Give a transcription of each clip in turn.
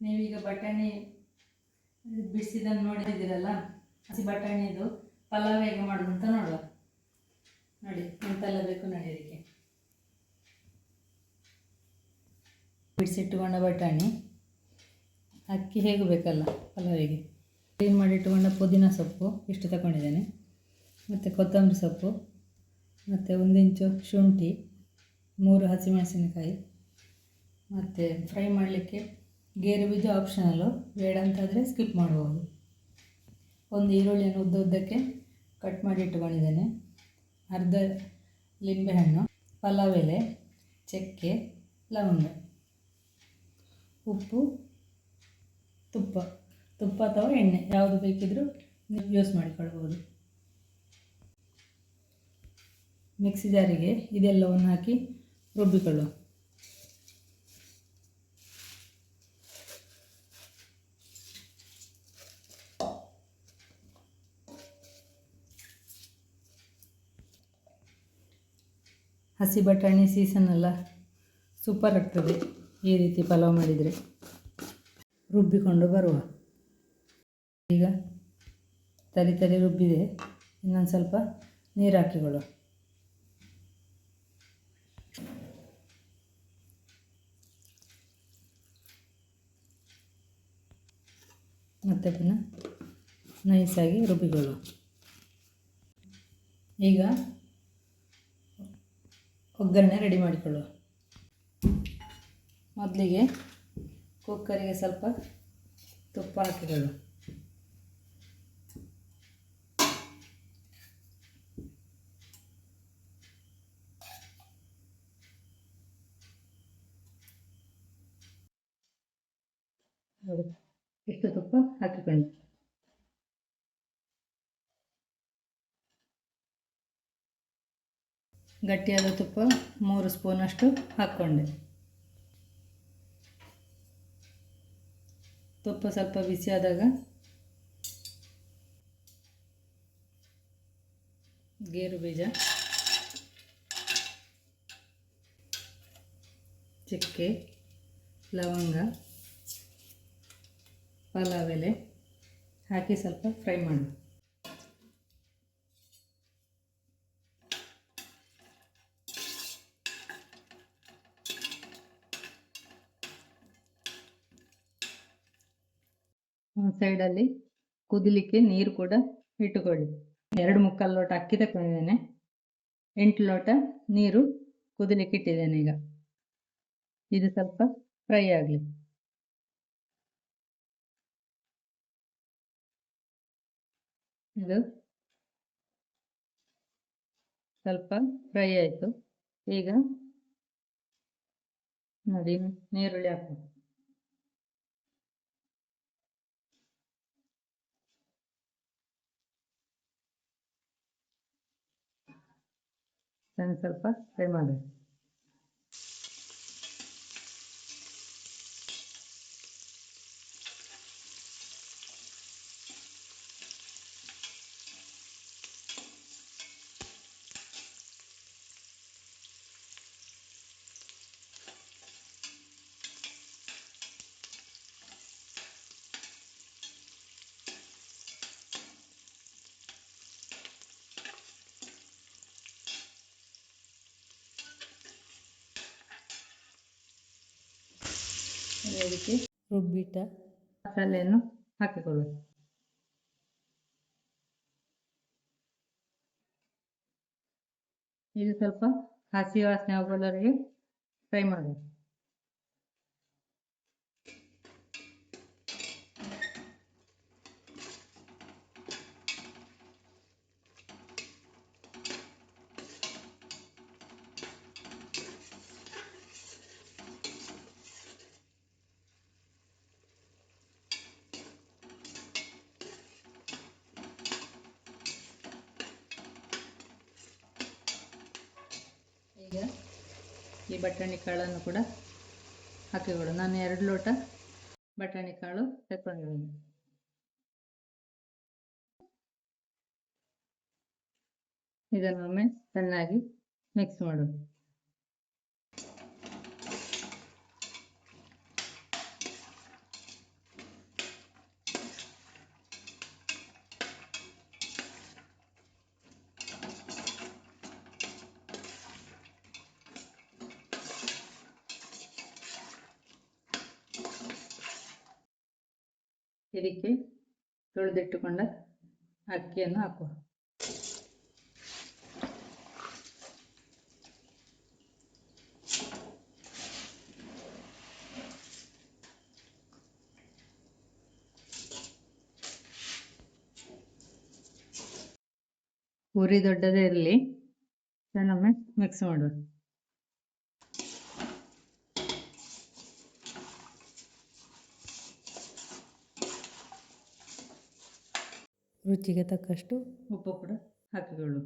ನೀವೀಗ ಬಟಾಣಿ ಬಿಸಿದನ್ನು ನೋಡಿದ್ದೀರಲ್ಲ, ಹಸಿ ಬಟಾಣಿದು ಪಲಾವ್ ಹೇಗೆ ಮಾಡೋದು ಅಂತ ನೋಡುವ. ನೋಡಿ ಎಂತೆಲ್ಲ ಬೇಕು ನೋಡಿ. ಅದಕ್ಕೆ ಬಿಡಿಸಿಟ್ಟುಕೊಂಡ ಬಟಾಣಿ, ಅಕ್ಕಿ ಹೇಗೂ ಬೇಕಲ್ಲ ಪಲಾವಿಗೆ, ಕ್ಲೀನ್ ಮಾಡಿಟ್ಟುಕೊಂಡ ಪುದೀನ ಸೊಪ್ಪು ಇಷ್ಟು ತಗೊಂಡಿದ್ದೇನೆ, ಮತ್ತು ಕೊತ್ತಂಬರಿ ಸೊಪ್ಪು, ಮತ್ತು 1 ಇಂಚು ಶುಂಠಿ, 3 ಹಸಿಮೆಣಸಿನಕಾಯಿ, ಮತ್ತು ಫ್ರೈ ಮಾಡಲಿಕ್ಕೆ ಗೇರು ಬೀಜ ಆಪ್ಷನಲ್ಲು, ಬೇಡ ಅಂತಾದರೆ ಸ್ಕಿಪ್ ಮಾಡ್ಬೋದು. 1 ಈರುಳ್ಳಿಯನ್ನು ಉದ್ದಕ್ಕೆ ಕಟ್ ಮಾಡಿ ಇಟ್ಟುಕೊಂಡಿದ್ದೇನೆ, ಅರ್ಧ ಲಿಂಬೆಹಣ್ಣು, ಪಲಾವ್ ಎಲೆ, ಚಕ್ಕೆ, ಲವಂಗ, ಉಪ್ಪು, ತುಪ್ಪ ಅಥವಾ ಎಣ್ಣೆ ಯಾವುದು ಬೇಕಿದ್ದರೂ ನೀವು ಯೂಸ್ ಮಾಡಿಕೊಳ್ಬೋದು. ಮಿಕ್ಸಿ ಜಾರಿಗೆ ಇದೆಲ್ಲವನ್ನು ಹಾಕಿ ರುಬ್ಬಿಕೊಳ್ಳುವ. ಹಸಿ ಬಟಾಣಿ ಸೀಸನ್ ಸೂಪರ್ ಆಗ್ತದೆ ಈ ರೀತಿ ಪಲಾವ್ ಮಾಡಿದರೆ. ರುಬ್ಬಿಕೊಂಡು ಬರುವ. ಈಗ ತರಿ ರುಬ್ಬಿದೆ, ಇನ್ನೊಂದು ಸ್ವಲ್ಪ ನೀರು ಹಾಕಿಕೊಳ್ಳುವ. ಮತ್ತೆ ಪುನಃ ನೈಸಾಗಿ ರುಬ್ಬಿಕೊಳ್ಳುವ. ಈಗ ಒಗ್ಗರಣೆ ರೆಡಿ ಮಾಡಿಕೊಳ್ಳುವ. ಮೊದಲಿಗೆ ಕುಕ್ಕರಿಗೆ ಸ್ವಲ್ಪ ತುಪ್ಪ ಹಾಕಿಕೊಳ್ಳುವ. ಇಷ್ಟು ತುಪ್ಪ ಹಾಕಿಕೊಂಡು ಗಟ್ಟಿಯಾದ ತುಪ್ಪ 3 ಸ್ಪೂನಷ್ಟು ಹಾಕ್ಕೊಂಡೆ. ತುಪ್ಪ ಸ್ವಲ್ಪ ಬಿಸಿಯಾದಾಗ ಗೇರು ಬೀಜ, ಚಕ್ಕೆ, ಲವಂಗ, ಪಲಾವ್ ಎಲೆ ಹಾಕಿ ಸ್ವಲ್ಪ ಫ್ರೈ ಮಾಡಿ. ಒಂದು ಸೈಡಲ್ಲಿ ಕುದಿಲಿಕ್ಕೆ ನೀರು ಕೂಡ ಇಟ್ಟುಕೊಳ್ಳಿ. 2 ಲೋಟ ಅಕ್ಕಿ ತಗೊಂಡಿದ್ದೇನೆ, 8 ಲೋಟ ನೀರು ಕುದಿಲಿಕ್ಕೆ ಇಟ್ಟಿದ್ದೇನೆ. ಈಗ ಇದು ಸ್ವಲ್ಪ ಫ್ರೈ ಆಗಲಿ. ಇದು ಸ್ವಲ್ಪ ಫ್ರೈ ಆಯಿತು. ಈಗ ನೋಡಿ ನೀರುಳ್ಳಿ ಹಾಕು. ಸ್ವಲ್ಪ ಫ್ರೈ ಮಾಡಿ. ಅದಕ್ಕೆ ರುಬ್ಬಿಟ್ಟ ಮಸಾಲೆಯನ್ನು ಹಾಕಿಕೊಳ್ಳಿ. ಇದು ಸ್ವಲ್ಪ ಹಸಿ ವಾಸನೆ ಹೋಗೋವರೆಗೆ ಫ್ರೈ ಮಾಡಿ. ಈಗ ಈ ಬಟಾಣಿ ಕಾಳನ್ನು ಕೂಡ ಹಾಕಿಕೊಳ್ಳು. ನಾನು 2 ಲೋಟ ಬಟಾಣಿ ಕಾಳು ತಗೊಂಡಿದ್ದೀನಿ. ಇದನ್ನೊಮ್ಮೆ ಚೆನ್ನಾಗಿ ಮಿಕ್ಸ್ ಮಾಡೋದು. ಇದಕ್ಕೆ ತೊಳೆದಿಟ್ಟುಕೊಂಡ ಅಕ್ಕಿಯನ್ನು ಹಾಕುವ. ಉರಿ ದೊಡ್ಡದೇ ಇರಲಿ, ಇದನ್ನೊಮ್ಮೆ ಮಿಕ್ಸ್ ಮಾಡುವ. ರುಚಿಗೆ ತಕ್ಕಷ್ಟು ಉಪ್ಪು ಕೂಡ ಹಾಕಿಕೊಳ್ಳು.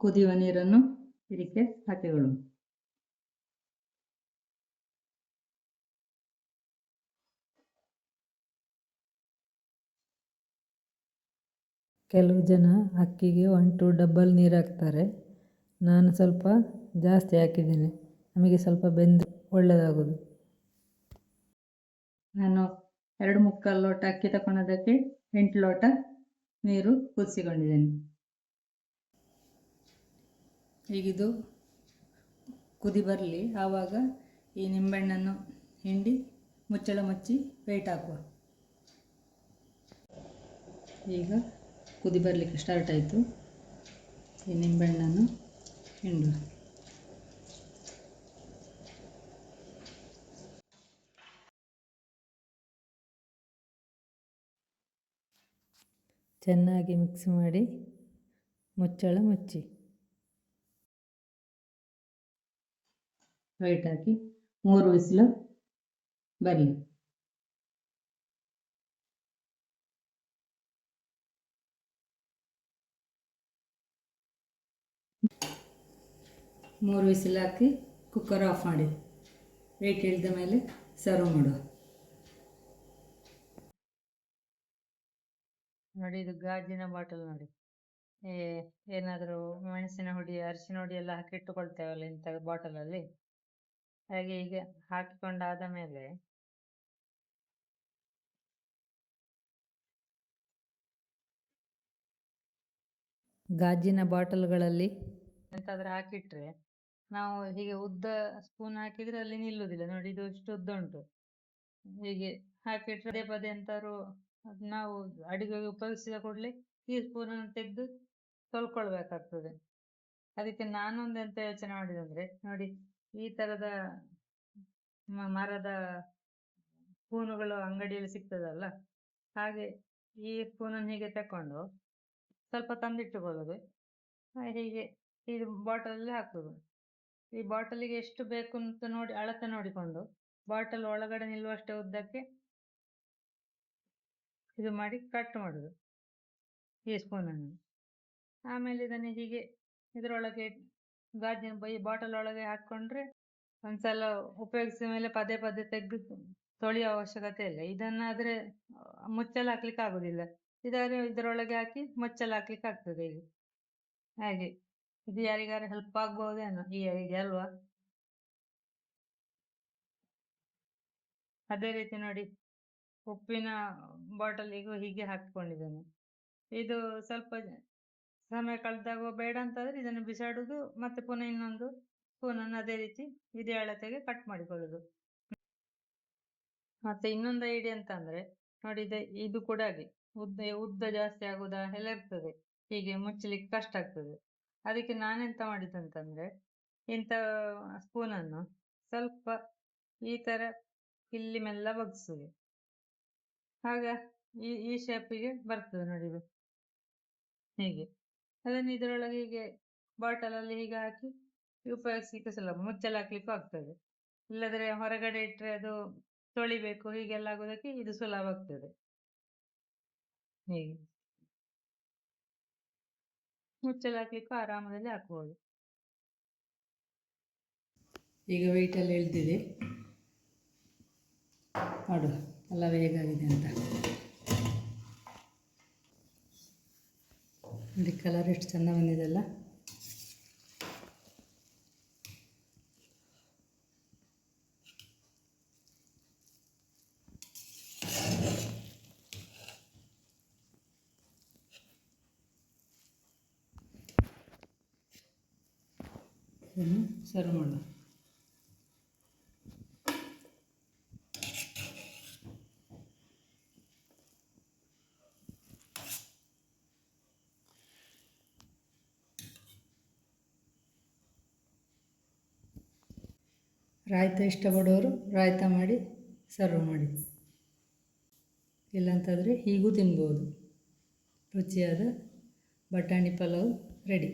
ಕುದಿಯುವ ನೀರನ್ನು ಇದಕ್ಕೆ ಹಾಕಿಕೊಳ್ಳು. ಕೆಲವು ಜನ ಅಕ್ಕಿಗೆ 1-2 ಡಬ್ಬಲ್ ನೀರು ಹಾಕ್ತಾರೆ. ನಾನು ಸ್ವಲ್ಪ ಜಾಸ್ತಿ ಹಾಕಿದ್ದೇನೆ, ನಮಗೆ ಸ್ವಲ್ಪ ಬೆಂದು ಒಳ್ಳೆಯದಾಗೋದು. ನಾನು 2-3 ಲೋಟ ಅಕ್ಕಿ ತಗೊಂಡದಕ್ಕೆ 8 ಲೋಟ ನೀರು ಕುದಿಸಿಕೊಂಡಿದ್ದೇನೆ. ಈಗಿದು ಕುದಿ ಬರಲಿ, ಆವಾಗ ಈ ನಿಂಬೆಹಣ್ಣನ್ನು ಹಿಂಡಿ ಮುಚ್ಚಳ ಮುಚ್ಚಿ ವೇಟ್ ಹಾಕುವ. ಈಗ ಕುದಿ ಬರಲಿಕ್ಕೆ ಸ್ಟಾರ್ಟ್ ಆಯಿತು. ಈ ನಿಂಬೆಹಣ್ಣನ್ನು ಹಿಂಡು. ಚೆನ್ನಾಗಿ ಮಿಕ್ಸ್ ಮಾಡಿ ಮುಚ್ಚಳ ಮುಚ್ಚಿ ವೇಟ್ ಹಾಕಿ 3 ವಿಸಿಲು ಬರಲಿ. ಮೂರು ವಿಸಿಲ್ ಹಾಕಿ ಕುಕ್ಕರ್ ಆಫ್ ಮಾಡಿ ವೇಟ್ ಇಳಿದ ಮೇಲೆ ಸರ್ವ್ ಮಾಡುವ. ನೋಡಿ, ಇದು ಗಾಜಿನ ಬಾಟಲ್ ನೋಡಿ. ಏನಾದರೂ ಮೆಣಸಿನ ಹುಡಿ, ಅರಿಶಿನ ಹುಡಿ ಎಲ್ಲ ಹಾಕಿಟ್ಟುಕೊಳ್ತೇವಲ್ಲ ಇಂಥ ಬಾಟಲಲ್ಲಿ, ಹಾಗೆ ಈಗ ಹಾಕಿಕೊಂಡಾದ ಮೇಲೆ ಗಾಜಿನ ಬಾಟಲ್ಗಳಲ್ಲಿ ಎಂತಾದ್ರೂ ಹಾಕಿಟ್ರೆ ನಾವು ಹೀಗೆ ಉದ್ದ ಸ್ಪೂನ್ ಹಾಕಿದ್ರೆ ಅಲ್ಲಿ ನಿಲ್ಲುವುದಿಲ್ಲ. ನೋಡಿ, ಇದು ಇಷ್ಟು ಉದ್ದ ಉಂಟು. ಹೀಗೆ ಹಾಕಿಟ್ರೆ ಪದೇ ಪದೇ ಎಂತಾದ್ರು ನಾವು ಅಡಿಗೆಗೆ ಉಪಯೋಗಿಸಿದ ಕೂಡಲೇ ಈ ಸ್ಪೂನನ್ನು ತೆಗೆದು ತೊಳ್ಕೊಳ್ಬೇಕಾಗ್ತದೆ. ಅದಕ್ಕೆ ನಾನೊಂದು ಎಂತ ಯೋಚನೆ ಮಾಡಿದಂದ್ರೆ, ನೋಡಿ ಈ ಥರದ ಮರದ ಸ್ಪೂನುಗಳು ಅಂಗಡಿಯಲ್ಲಿ ಸಿಗ್ತದಲ್ಲ, ಹಾಗೆ ಈ ಸ್ಪೂನನ್ನು ಹೀಗೆ ತಕೊಂಡು ಸ್ವಲ್ಪ ತಂದಿಟ್ಟುಕೊಳ್ಳೋದು. ಹೀಗೆ ಇದು ಬಾಟಲಲ್ಲಿ ಹಾಕೋದು. ಈ ಬಾಟಲಿಗೆ ಎಷ್ಟು ಬೇಕು ಅಂತ ನೋಡಿ ಅಳತೆ ನೋಡಿಕೊಂಡು ಬಾಟಲ್ ಒಳಗಡೆ ನಿಲ್ಲುವಷ್ಟೇ ಉದ್ದಕ್ಕೆ ಇದು ಮಾಡಿ ಕಟ್ ಮಾಡೋದು ಈ ಸ್ಪೂನನ್ನು. ಆಮೇಲೆ ಇದನ್ನು ಹೀಗೆ ಇದರೊಳಗೆ ಗಾಜಿನ ಈ ಬಾಟಲ್ ಒಳಗೆ ಹಾಕ್ಕೊಂಡ್ರೆ ಒಂದ್ಸಲ ಉಪಯೋಗಿಸಿದ ಮೇಲೆ ಪದೇ ಪದೇ ತೆಗೆದು ತೊಳೆಯೋ ಅವಶ್ಯಕತೆ ಇಲ್ಲ. ಇದನ್ನಾದರೆ ಮುಚ್ಚಲು ಹಾಕ್ಲಿಕ್ಕೆ ಆಗೋದಿಲ್ಲ, ಇದಾದರೆ ಇದರೊಳಗೆ ಹಾಕಿ ಮುಚ್ಚಲು ಹಾಕ್ಲಿಕ್ಕೆ ಆಗ್ತದೆ. ಈಗ ಹಾಗೆ ಇದು ಯಾರಿಗಾರು ಹೆಲ್ಪ್ ಆಗ್ಬೋದೇನೋ ಹೀಗೆ ಅಲ್ವಾ? ಅದೇ ರೀತಿ ನೋಡಿ, ಉಪ್ಪಿನ ಬಾಟಲಿಗೂ ಹೀಗೆ ಹಾಕಿಕೊಂಡಿದ್ದೇನೆ. ಇದು ಸ್ವಲ್ಪ ಸಮಯ ಕಳೆದಾಗ ಬೇಡ ಅಂತಾದರೆ ಇದನ್ನು ಬಿಸಾಡುವುದು, ಮತ್ತೆ ಪುನಃ ಇನ್ನೊಂದು ಸ್ಪೂನನ್ನು ಅದೇ ರೀತಿ ಇದೇ ಅಳತೆಗೆ ಕಟ್ ಮಾಡಿಕೊಳ್ಳುದು. ಮತ್ತೆ ಇನ್ನೊಂದು ಐಡಿಯಾ ಅಂತ ಅಂದರೆ ನೋಡಿ, ಇದು ಕೂಡ ಹಾಗೆ ಉದ್ದ ಜಾಸ್ತಿ ಆಗುವುದ ಎಲ್ಲ ಇರ್ತದೆ, ಹೀಗೆ ಮುಚ್ಚಲಿಕ್ಕೆ ಕಷ್ಟ ಆಗ್ತದೆ. ಅದಕ್ಕೆ ನಾನೆಂತ ಮಾಡಿದಂತಂದರೆ, ಇಂಥ ಸ್ಪೂನನ್ನು ಸ್ವಲ್ಪ ಈ ಥರ ಇಲ್ಲಿ ಮೆಲ್ಲ ಬಗ್ಗಿಸುದು, ಆಗ ಈ ಶೇಪಿಗೆ ಬರ್ತದೆ ನೋಡಿ. ಇದು ಹೀಗೆ ಅದನ್ನು ಇದರೊಳಗೆ ಹೀಗೆ ಬಾಟಲಲ್ಲಿ ಹೀಗೆ ಹಾಕಿ ಉಪಯೋಗಿಸ್ಲಿಕ್ಕೆ ಸುಲಭ, ಮುಚ್ಚಲು ಹಾಕ್ಲಿಕ್ಕೂ ಆಗ್ತದೆ. ಇಲ್ಲದ್ರೆ ಹೊರಗಡೆ ಇಟ್ಟರೆ ಅದು ತೊಳಿಬೇಕು, ಹೀಗೆಲ್ಲ ಆಗೋದಕ್ಕೆ ಇದು ಸುಲಭ ಆಗ್ತದೆ. ಹೀಗೆ ಮುಚ್ಚಲು ಹಾಕ್ಲಿಕ್ಕೂ ಆರಾಮದಲ್ಲಿ ಹಾಕ್ಬೋದು. ಈಗ ವೆಯ್ಟೆಲ್ಲ ಇಳಿದಿದೆ, ನೋಡು ಎಲ್ಲ ಹೇಗಾಗಿದೆ ಅಂತ. ನೋಡಿ ಕಲರ್ ಎಷ್ಟು ಚೆಂದ ಬಂದಿದೆಲ್ಲ. ಇದನ್ನು ಸರ್ವ್ ಮಾಡೋಣ. ರಾಯ್ತ ಇಷ್ಟಪಡೋರು ರಾಯ್ತ ಮಾಡಿ ಸರ್ವ್ ಮಾಡಿ, ಇಲ್ಲಾಂತಂದರೆ ಹೀಗೂ ತಿನ್ಬೋದು. ರುಚಿಯಾದ ಬಟಾಣಿ ಪಲಾವ್ ರೆಡಿ.